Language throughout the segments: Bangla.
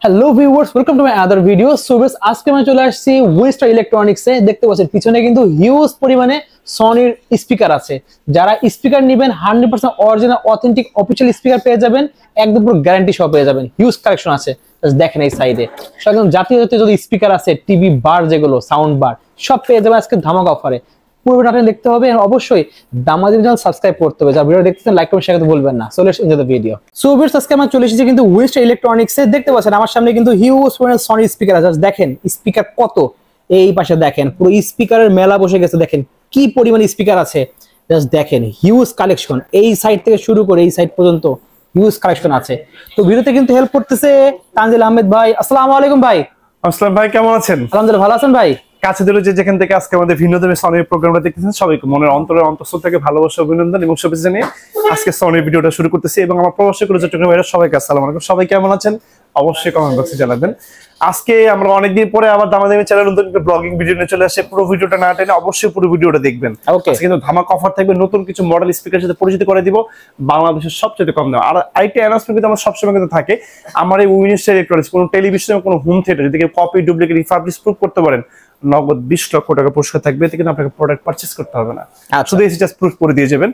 Hello viewers, welcome to my other video. So guys, আজকে আমি চলে আসছি ওয়েস্টার ইলেকট্রনিক্সে। দেখতে পাচ্ছেন পিছনে কিন্তু হিউজ পরিমাণে সনির স্পিকার আছে। যারা স্পিকার নেবেন 100% অরিজিনাল অথেন্টিক অফিশিয়াল স্পিকার পেয়ে যাবেন, একদম পুরো গ্যারান্টি সহ পেয়ে যাবেন। হিউজ কালেকশন আছে, দেখেন এই সাইডে একদম জাতীয় জাতীয় যদি স্পিকার আছে, টিভি বার যেগুলো সাউন্ড বার সব পেয়ে যাবেন আজকে ধামাকা অফারে। পুরোটা আপনি দেখতে হবে, অবশ্যই দামাদি চ্যানেল সাবস্ক্রাইব করতে হবে। যারা ভিডিও দেখতেছেন লাইক কমেন্ট শেয়ার করতে ভুলবেন না। So let's enjoy the video. So viewers, আজকে আমরা চলে এসেছি কিন্তু ওয়েস্টার ইলেকট্রনিক্সে। দেখতে পাচ্ছেন আমার সামনে কিন্তু হিউজ পরিমাণে সনি স্পিকার আছে। দেখেন স্পিকার কত, এই পাশে দেখেন পুরো স্পিকারের মেলা বসে গেছে। দেখেন কি পরিমাণে স্পিকার আছে, জাস্ট দেখেন হিউজ কালেকশন। এই সাইড থেকে শুরু করে এই সাইড পর্যন্ত হিউজ কালেকশন আছে। তো ভিডিওতে কিন্তু হেল্প করতেছে তানজিল আহমেদ ভাই। আসসালামু আলাইকুম ভাই। আসসালাম ভাই, কেমন আছেন? আলহামদুলিল্লাহ, ভালো আছেন ভাই? কাছে দূরে যেখান থেকে আজকে আমাদের ভিন্নধর্মী সনির প্রোগ্রামটা দেখতেছেন, সবাইকে মনের অন্তঃস্থল থেকে ভালোবাসা, অভিনন্দন এবং শুভেচ্ছা জানিয়ে আজকে সনির ভিডিওটা শুরু করতেছি। এবং আমার প্রবাসী করে চট্টগ্রাম ভাইরা সবাইকে আসসালামু আলাইকুম। সবাই কেমন আছেন অবশ্যই কমেন্ট বক্সে জানাবেন। আজকে আমরা অনেকদিন পরে আবার দামাদামি চ্যানেল নতুন একটা ব্লগিং ভিডিও নিয়ে চলে আসে। পুরো ভিডিওটা না টেনে অবশ্যই পুরো ভিডিওটা দেখবেন। আজকে কিন্তু ধামাকা অফার থাকবে, নতুন কিছু মডেল স্পিকারের সাথে পরিচিত করে দিব, বাংলাদেশের সবচেয়ে কম দাম। আর আইটি অ্যানাউন্সমেন্ট কিন্তু আমার সবসময় কিন্তু থাকে, আমার এই উইনিস্টার ইলেকট্রনিক্স কোনো টেলিভিশনে কোনো হোম থিয়েটার যদি কপি ডুপ্লিকেট রিফাবলিশ প্রুফ করতে পারেন, নগদ 20 লক্ষ টাকা পুরস্কার থাকবে। এতে কিন্তু আপনাকে প্রোডাক্ট পারচেজ করতে হবে না, শুধু এসে জাস্ট প্রুফ করে দিয়ে যাবেন।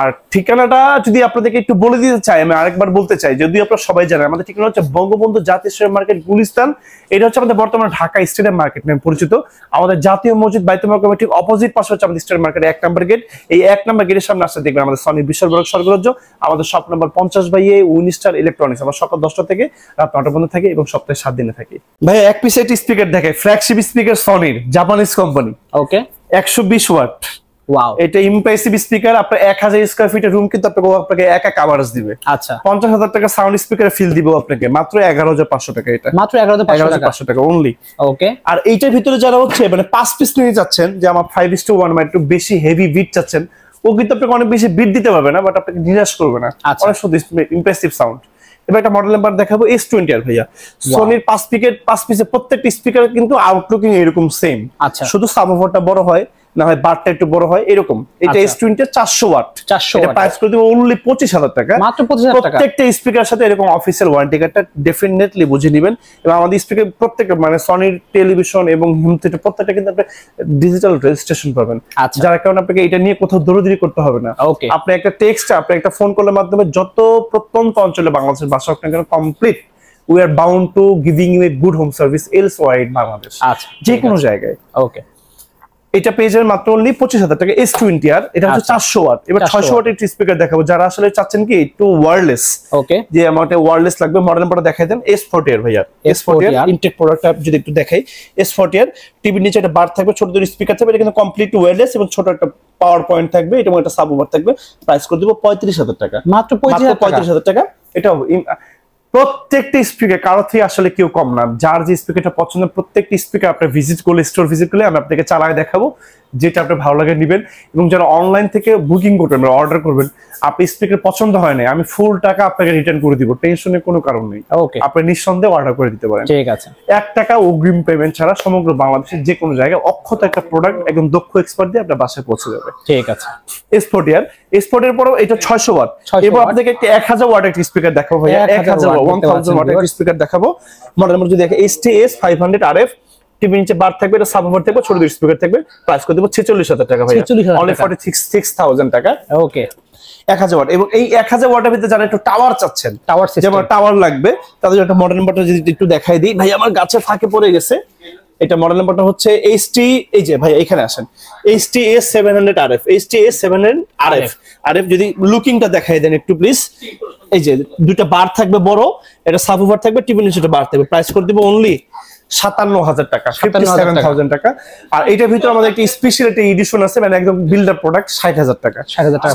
আর ঠিকানাটা যদি আপনাদেরকে একটু বলে দিতে চাই, আমি আরেকবার বলতে চাই, যদি আপনারা সবাই জানেন আমাদের ঠিকানা হচ্ছে বঙ্গবন্ধু জাতীয় স্টেডিয়াম মার্কেট, গুলিস্তান। এটা হচ্ছে আমাদের বর্তমানে ঢাকা স্টেডিয়াম মার্কেট নামে পরিচিত। আমাদের জাতীয় মসজিদ বাইতুল মাল কমিটির অপোজিট পাশে হচ্ছে আমাদের স্টেডিয়াম মার্কেট 1 নম্বর গেট। এই 1 নম্বর গেটের সামনে আসতে দেখবেন আমাদের সনির বিশাল বড় স্বর্গরাজ্য। আমাদের শপ নাম্বার 50/A উইনিস্টার ইলেকট্রনিক্স। আমার সকাল 10টা থেকে রাত 9টা পর্যন্ত থাকে এবং সপ্তাহে 7 দিনে থাকে। ভাই এক পিস একটি স্পিকার দেখে, ফ্ল্যাগশিপ স্পিকার সনির, জাপানিজ কোম্পানি। ওকে, 120 ওয়াট। ওয়াও, এটা ইমপ্রেসিভ স্পিকার। আপনার 1000 স্কয়ার ফিটের রুম কিন্তু আপনাকে একা কভারেজ দিবে। আচ্ছা, 50,000 টাকা সাউন্ড স্পিকারে ফিল দিবে আপনাকে মাত্র 11,500 টাকা। এটা মাত্র 11,500 টাকা অনলি। ওকে, আর এইটার ভিতরে যারা হচ্ছে মানে 5 পিস নিয়ে যাচ্ছেন, যে আমার 5:1 মানে একটু বেশি হেভি বিট চাচ্ছেন, ও কিন্তু আপনাকে অনেক বেশি বিট দিতে পারবে না, বাট আপনাকে নিরাশ করবে না। অনেক সুন্দর ইমপ্রেসিভ সাউন্ড। এবার একটা মডেল নাম্বার দেখাবো, S20 আর ভাইয়া। সোনির 5 পিসের প্রত্যেকটা স্পিকার কিন্তু আউটলুকিং এরকম সেম। আচ্ছা, শুধু সাবওুফারটা বড় হয়, না হয় বারটা একটু বড় হয় এরকম। এটা S20 400 ওয়াট। এটা প্রাইস করে দিব অনলি 25,000 টাকা, মাত্র 25,000 টাকা। প্রত্যেকটা স্পিকার সাথে এরকম অফিশিয়াল ওয়ারেন্টি কার্ডটা ডেফিনেটলি বুঝে নেবেন। এবং আমাদের স্পিকার প্রত্যেকটা মানে সনির টেলিভিশন এবং হোম থিয়েটার প্রত্যেকটা কিন্তু আপনি ডিজিটাল রেজিস্ট্রেশন পাবেন, যার কারণে আপনাকে এটা নিয়ে কোথাও দৌড়াদৌড়ি করতে হবে না। আপনি একটা টেক্সট, আপনি একটা ফোন কলের মাধ্যমে যত প্রত্যন্ত অঞ্চলে বাংলাদেশের বাসা হোক না কেন, complete we are bound to giving you a good home service elsewhere Bangladesh, যে কোনো জায়গায়। ওকে, এটা পেয়ে যাবেন মাত্র অনলি 25,000 টাকা। S20 আর এটা হচ্ছে 400 ওয়াট। এবার 600 ওয়াটের স্পিকার দেখাবো, যারা আসলে চাচ্ছেন কি একটু ওয়্যারলেস, ওকে, যে আমাদের ওয়্যারলেস লাগবে, মডেল নাম্বারটা দেখাই দেন। S40 আর ভাইয়া, S40 আর ইনটেক প্রোডাক্টটা যদি একটু দেখাই। S40 আর টিভির নিচে একটা বার থাকবে, ছোট ছোট স্পিকার থাকবে, এটা কিন্তু কমপ্লিট ওয়্যারলেস এবং ছোট একটা পাওয়ার পয়েন্ট থাকবে, এটা একটা সাবওুফার থাকবে। প্রাইস করে দেব 35,000 টাকা, মাত্র 35,000 টাকা। এটা প্রত্যেকটা স্পিকার কারো থেকে আসলে কেউ কম না। যার যে স্পিকারটা পছন্দ, প্রত্যেকটি স্পিকার আপনি ভিজিট করলে, স্টোর ভিজিট করলে আমি আপনাকে চালায় দেখাবো, যেটা আপনার ভালো লাগে নেবেন। এবং যারা অনলাইন থেকে বুকিং করবেন, অর্ডার করবেন, আপনি স্পিকার পছন্দ হয় না, আমি ফুল টাকা আপনাকে রিটার্ন করে দিব, টেনশনের কোনো কারণ নেই। ওকে, আপনি নিঃসন্দেহে অর্ডার করে দিতে পারেন। ঠিক আছে, 1 টাকা অগ্রিম পেমেন্ট ছাড়া সমগ্র বাংলাদেশের যে কোনো জায়গায় অক্ষত একটা প্রোডাক্ট একদম দক্ষ এক্সপার্ট দিয়ে আপনার বাসায় পৌঁছে যাবে। ঠিক আছে, S40 আর S40 এর পরেও এটা 600 ওয়াট। এবার আপনাকে একটা 1000 ওয়াটের স্পিকার দেখাবো ভাইয়া, 1000 ওয়াটের স্পিকার দেখাবো। মডেল নাম্বার যদি দেখে STS 500 RF, টিভি নিচে বার থাকবে, এটা সাবওুফার থাকবে, ছোট দুটো স্পিকার থাকবে। প্রাইস করে দেব 46,000 টাকা ভাইয়া, অনলি 46,000 টাকা। ওকে, 1000 ওয়াট। এবং এই 1000 ওয়াটের ভিতরে যারা একটু টাওয়ার চাচ্ছেন, টাওয়ার সিস্টেম, যেমন টাওয়ার লাগবে, তাদের একটা মডেল নাম্বারটা যদি একটু দেখাই দিই ভাই, আমার গাছে ফাঁকে পড়ে গেছে। এটা মডেল নাম্বারটা হচ্ছে ST, এই যে ভাই এখানে আসেন, STS 700 RF, STS 700 RF। যদি লুকিংটা দেখাই দেন একটু প্লিজ। এই যে দুটো বার থাকবে বড়, এটা সাবওুফার থাকবে, টিভি নিচে বার থাকবে। প্রাইস করে দিব অনলি 57,000 টাকা, 57,000 টাকা। আর এটার ভিতরে আমাদের একটা স্পেশাল একটা এডিশন আছে, মানে একদম বিল্ডার প্রোডাক্ট, 60,000 টাকা।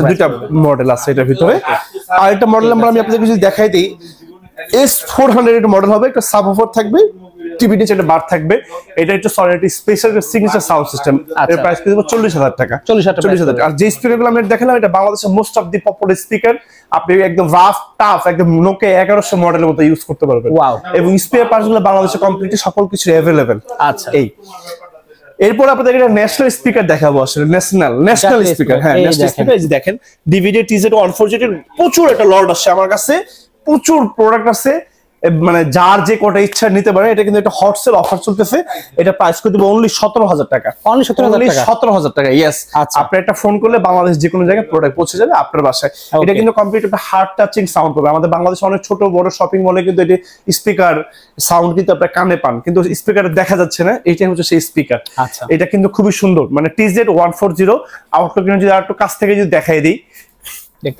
দুইটা মডেল আছে এটার ভিতরে। আর একটা মডেল নাম্বার আমি আপনাদের যদি দেখাই দিই, S400 এর মডেল হবে, একটা সাবওুফার থাকবে, টিভি নিচে একটা বার থাকবে। এটা হচ্ছে সনির স্পেশাল সিগনেচার সাউন্ড সিস্টেম। এর প্রাইস করে দেব 40,000 টাকা, 40,000। আর যে স্পিকারগুলো আমি দেখালাম, এটা বাংলাদেশের most of the popular speaker. আপনি একদম রাফ টাফ একদম নোকে 1100 মডেলের মতো ইউজ করতে পারবেন। এবং স্পেয়ার পার্টসগুলো বাংলাদেশে কমপ্লিটলি সকল কিছু अवेलेबल। আচ্ছা, এই এরপর আপনাদের একটা ন্যাশনাল স্পিকার দেখাবো, আসলে ন্যাশনাল স্পিকার। হ্যাঁ, ন্যাশনাল স্পিকার। এই যে দেখেন DVD TZ140 প্রচুর একটা লট আসছে আমার কাছে, প্রচুর প্রোডাক্ট আছে। মানে যার যে কোটা ইচ্ছা নিতে পারে। এটা কিন্তু একটা হট সেল অফার চলতেছে, এটা প্রাইস করে দেবো অনলি 17,000 টাকা। অনলি 17,000 টাকা। ইয়েস, আপনি একটা ফোন করলে বাংলাদেশ যে কোনো জায়গায় প্রোডাক্ট পৌঁছে যাবে আপনার বাসায়। এটা কিন্তু কমপ্লিট একটা হার্ড টাচিং সাউন্ড পাবে। আমাদের বাংলাদেশে অনেক ছোট বড় শপিং মলে কিন্তু এটি স্পিকার সাউন্ড কিন্তু আপনার কানে পান, কিন্তু স্পিকার দেখা যাচ্ছে না, এইটাই হচ্ছে সেই স্পিকার। এটা কিন্তু খুবই সুন্দর, মানে TZ140 আউটলুক যদি আর একটু কাছ থেকে যদি দেখাই দিই,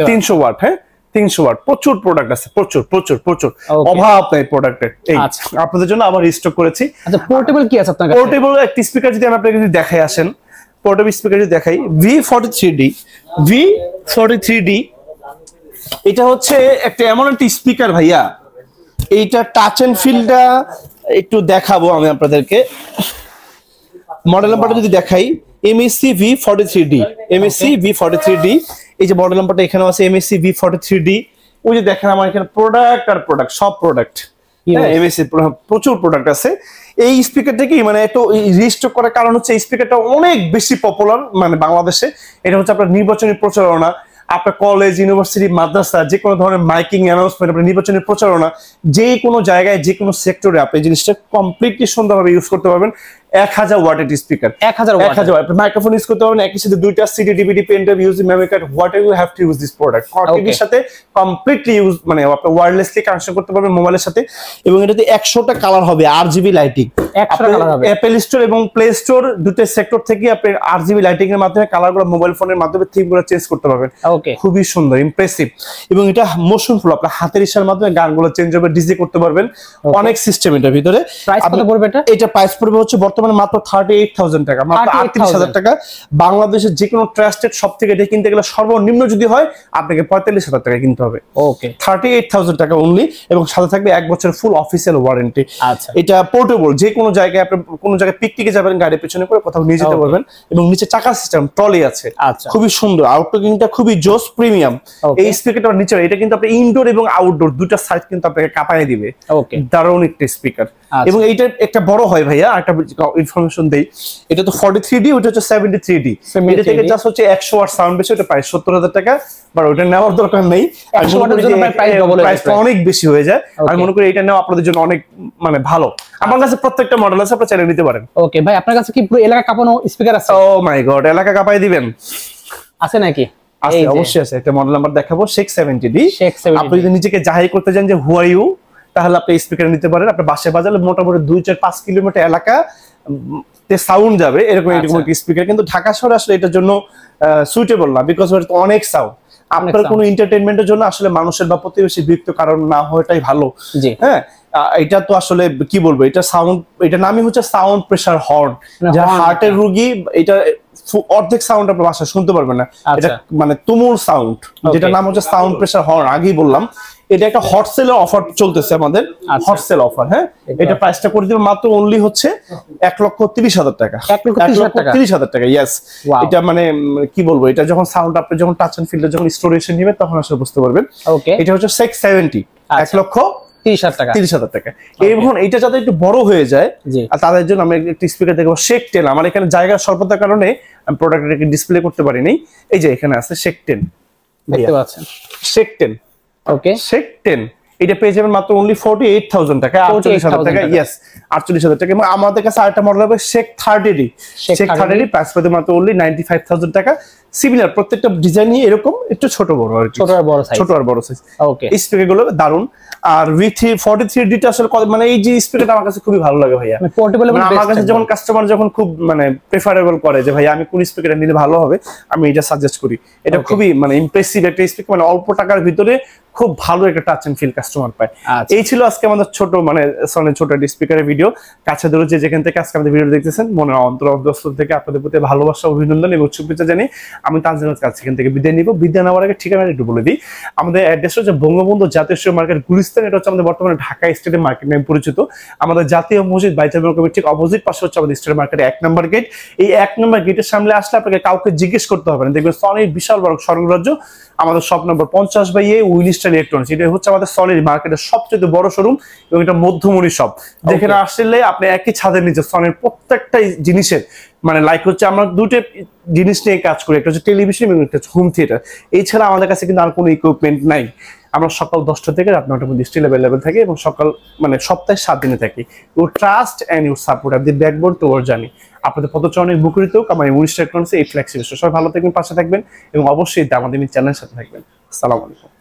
300 ওয়াট। হ্যাঁ, 300 ওয়াট। প্রচুর প্রোডাক্ট আছে, প্রচুর প্রচুর প্রচুর, অভাব নাই প্রোডাক্টের। এই আপনাদের জন্য আবার রিস্টক করেছি। আচ্ছা, পোর্টেবল কি আছে আপনার কাছে? পোর্টেবল একটা স্পিকার যদি আমি আপনাকে যদি দেখাই, আসেন পোর্টেবল স্পিকার যদি দেখাই, V43D। এটা হচ্ছে একটা এমন একটা স্পিকার ভাইয়া, এইটা টাচ এন্ড ফিলটা একটু দেখাবো আমি আপনাদেরকে। মডেল নাম্বারটা যদি দেখাই, MSC V43D, MSC V43D। এই যে মডেল নাম্বারটা এখানেও আছে, MSC V43D। ওই যে দেখেন আমার এখানে প্রোডাক্ট আর প্রোডাক্ট, সব প্রোডাক্ট। হ্যাঁ, MSC প্রচুর প্রোডাক্ট আছে। এই স্পিকারটা কি মানে একটু রিস্টক করার কারণ হচ্ছে এই স্পিকারটা অনেক বেশি পপুলার মানে বাংলাদেশে। এটা হচ্ছে আপনার নির্বাচনী প্রচারণা, আপনার কলেজ, ইউনিভার্সিটি, মাদ্রাসা, যে কোনো ধরনের মাইকিং অ্যানাউন্সমেন্ট, আপনার নির্বাচনী প্রচারণা, যে কোনো জায়গায় যে কোনো সেক্টরে আপনি জিনিসটা কমপ্লিটলি সুন্দরভাবে ইউজ করতে পারবেন। 1000 ওয়াটের স্পিকার, 1000 ওয়াট মাইক্রোফোন ইউজ করতে পারবেন, একই সাথে দুইটা CD, DVD, pen drive, USB memory card, whatever you have to use this product. টিভির সাথে কমপ্লিটলি ইউজ মানে আপনি ওয়্যারলেসলি কানেকশন করতে পারবেন মোবাইলের সাথে। এবং এটাতে 100টা কালার হবে, RGB লাইটিং। অ্যাপল স্টোর এবং প্লে স্টোর দুটো সেক্টর থেকে আপনি RGB লাইটিং এর মাধ্যমে কালারগুলো মোবাইল ফোনের মাধ্যমে থিমগুলো চেঞ্জ করতে পারবেন। খুবই সুন্দর, ইমপ্রেসিভ। এবং এটা মোশন ফুল, আপনার হাতের ইশারার মাধ্যমে গানগুলো চেঞ্জ হবে, ডিজে করতে পারবেন। অনেক সিস্টেম এটার ভিতরে। প্রাইস কত পড়বে এটা? এটা প্রাইস পড়বে হচ্ছে বর্তমানে মাত্র 38,000 টাকা, মাত্র 38,000 টাকা। বাংলাদেশের যে কোনো ট্রাস্টেড শপ থেকে এটা কিনতে গেলে সর্বনিম্ন যদি হয় আপনাকে 45,000 টাকা কিনতে হবে। 38,000 টাকা অনলি, এবং সাথে থাকবে 1 বছর ফুল অফিসিয়াল ওয়ারেন্টি। এটা পোর্টেবল, যে কোনো জায়গায় আপনি কোনো জায়গায় পিকনিকে যাবেন, গাড়ির পেছনে করে কোথাও নিয়ে যেতে পারবেন। এবং নিচে চাকা সিস্টেম, ট্রলি আছে। খুবই সুন্দর, আউটলুকিংটা খুবই জোস, প্রিমিয়াম। এই স্পিকারটা নিচে এটা কিন্তু আপনি ইনডোর এবং আউটডোর দুটো সাইড কিন্তু আপনাকে কাঁপায় দিবে। দারুণ একটা স্পিকার। এবং এইটা একটা বড় হয় ভাইয়া, একটা ইনফরমেশন দেই, এটা তো 43D, ওটা হচ্ছে 73D। এটা থেকে জাস্ট হচ্ছে 100 ওয়াট সাউন্ড বেশি, ওটা প্রায় 70,000 টাকা। বাট ওটা নেওয়ার দরকার নেই, প্রাইসটা অনেক বেশি হয়ে যায়। আমি মনে করি এটা নেওয়া আপনাদের জন্য অনেক মানে ভালো। আমার কাছে প্রত্যেকটা মডেল আছে, আপনারা চাইলে নিতে পারেন। ওকে ভাই, আপনার কাছে কি পুরো এলাকা কাঁপানো স্পিকার আছে? ও মাই গড, এলাকা কাঁপাই দিবেন? আছে নাকি? আছে, অবশ্যই আছে। একটা মডেল নাম্বার দেখাবো, 670D। আপনি যদি নিজেকে জাহির করতে চান যে হু আর ইউ, তাহলে আপনি স্পিকার নিতে পারেন। আপনি বাসায় বাজালে মোটামুটি 2-4-5 কিলোমিটার এলাকা সাউন্ড যাবে, এরকম এরকম একটা স্পিকার। কিন্তু ঢাকা শহরে আসলে এটার জন্য সুইটেবল না, বিকজ অনেক সাউন্ড। আপনার কোনো এন্টারটেইনমেন্টের জন্য আসলে মানুষের বা প্রতিবেশী বিরক্ত কারণ না হওয়াটাই ভালো। হ্যাঁ, এটা তো আসলে কি বলবো, এটা সাউন্ড, এটা নামই হচ্ছে সাউন্ড প্রেসার হর্ন। যারা হার্টের রোগী, এটা অর্ধেক সাউন্ড আপনার বাসায় শুনতে পারবেন না। এটা মানে তুমুল সাউন্ড, যেটা নাম হচ্ছে সাউন্ড প্রেসার হর্ন। আগেই বললাম, এটা একটা হট সেলের অফার চলতেছে আমাদের, হট সেল অফার। হ্যাঁ, এটা প্রাইসটা করে দিবেন মাত্র অনলি হচ্ছে 1,30,000 টাকা। 1,30,000 টাকা। ইয়েস, এটা মানে কি বলবো, এটা যখন সাউন্ড আপনি যখন টাচ এন্ড ফিল্ডে যখন স্টোরেশন নেবেন তখন আসলে বুঝতে পারবেন। এটা হচ্ছে 670, 1,30,000 টাকা। এবং এটা যাতে একটু বড় হয়ে যায় আর তাদের জন্য আমি একটা স্পিকার দেখবো, শেক 10। আমার এখানে জায়গার স্বল্পতার কারণে আমি প্রোডাক্টটাকে ডিসপ্লে করতে পারিনি। এই যে এখানে আছে শেক 10, দেখতে পাচ্ছেন, শেক 10। ওকে, শেক 10 এটা পেয়ে যাবেন মাত্র অনলি 48,000 টাকা, 48,000 টাকা। ইয়েস, 48,000 টাকা। এবং আমাদের কাছে আরেকটা মডেল হবে shake 30D। Shake 30D price পেতে মাত্র অনলি 95,000 টাকা। সিমিলার, প্রত্যেকটা ডিজাইনই এরকম, একটু ছোট বড় আর কি, ছোট আর বড় সাইজ। ওকে, এই স্পিকার গুলো দারুন। আর V43D টা আসলে মানে এই যে স্পিকারটা আমার কাছে খুবই ভালো লাগে ভাইয়া। পোর্টেবল, মানে আমার কাছে যখন কাস্টমার যখন খুব মানে প্রেফারেবল করে যে ভাই আমি কোন স্পিকারটা নিলে ভালো হবে, আমি এটা সাজেস্ট করি। এটা খুবই মানে ইমপ্রেসিভ একটা স্পিকার, মানে অল্প টাকার ভিতরে খুব ভালো একটা টাচ এন্ড ফিল কাস্টমার পায়। এই ছিল আজকে আমাদের ছোট মানে সনির ছোট একটা স্পিকারের ভিডিও। কাছে ধরে যেখান থেকে আজকে আমাদের ভিডিও দেখতেছেন, মনের অন্তরস্থল থেকে আপনাদের প্রতি ভালোবাসা, অভিনন্দন এবং শুভেচ্ছা জানিয়ে আমি তানজিমের কাছ থেকে বিদায় নিব। বিদায় নেওয়ার আগে ঠিকানাটা একটু বলে দিই। আমাদের অ্যাড্রেস হচ্ছে বঙ্গবন্ধু জাতীয় মার্কেট, গুলিস্তান। এটা হচ্ছে আমাদের বর্তমানে ঢাকা স্টেডিয়াম মার্কেট নামে পরিচিত। আমাদের জাতীয় মসজিদ বাইতুল কমিটির ঠিক অপোজিট পাশে হচ্ছে আমাদের স্টেডিয়াম মার্কেট 1 নম্বর গেট। এই 1 নম্বর গেটের সামনে আসলে আপনাকে কাউকে জিজ্ঞেস করতে হবে না, দেখবেন সনির বিশাল বড় স্বর্গরাজ্য। আমাদের শপ নম্বর 50/A উইলিস্টান ইলেকট্রনিক্স। এটা হচ্ছে আমাদের সনির মার্কেটের সবচেয়ে বড় শোরুম এবং এটা মধ্যমণি শপ, যেখানে আসলে আপনি একই ছাদের নিচে সনির প্রত্যেকটা জিনিসের মানে লাইক হচ্ছে আমরা দুটো জিনিস নিয়ে কাজ করি, একটা হচ্ছে টেলিভিশন এবং একটা হচ্ছে হোম থিয়েটার। এছাড়া আমাদের কাছে কিন্তু আর কোনো ইকুইপমেন্ট নাই। আমরা সকাল 10টা থেকে রাত 9টার মধ্যে স্টিল অ্যাভেলেবেল থাকি এবং সকাল মানে সপ্তাহে 7 দিনে থাকি। Your trust and your support are the backbone to our journey. আপনাদের পদচারণে মুখরিত হোক আমার উইস্টার ইলেকট্রনিক্স এই ফ্লেক্সি স্টোর। সবাই ভালো থাকবেন, পাশে থাকবেন এবং অবশ্যই আমাদের চ্যানেলের সাথে থাকবেন। আসসালামু আলাইকুম।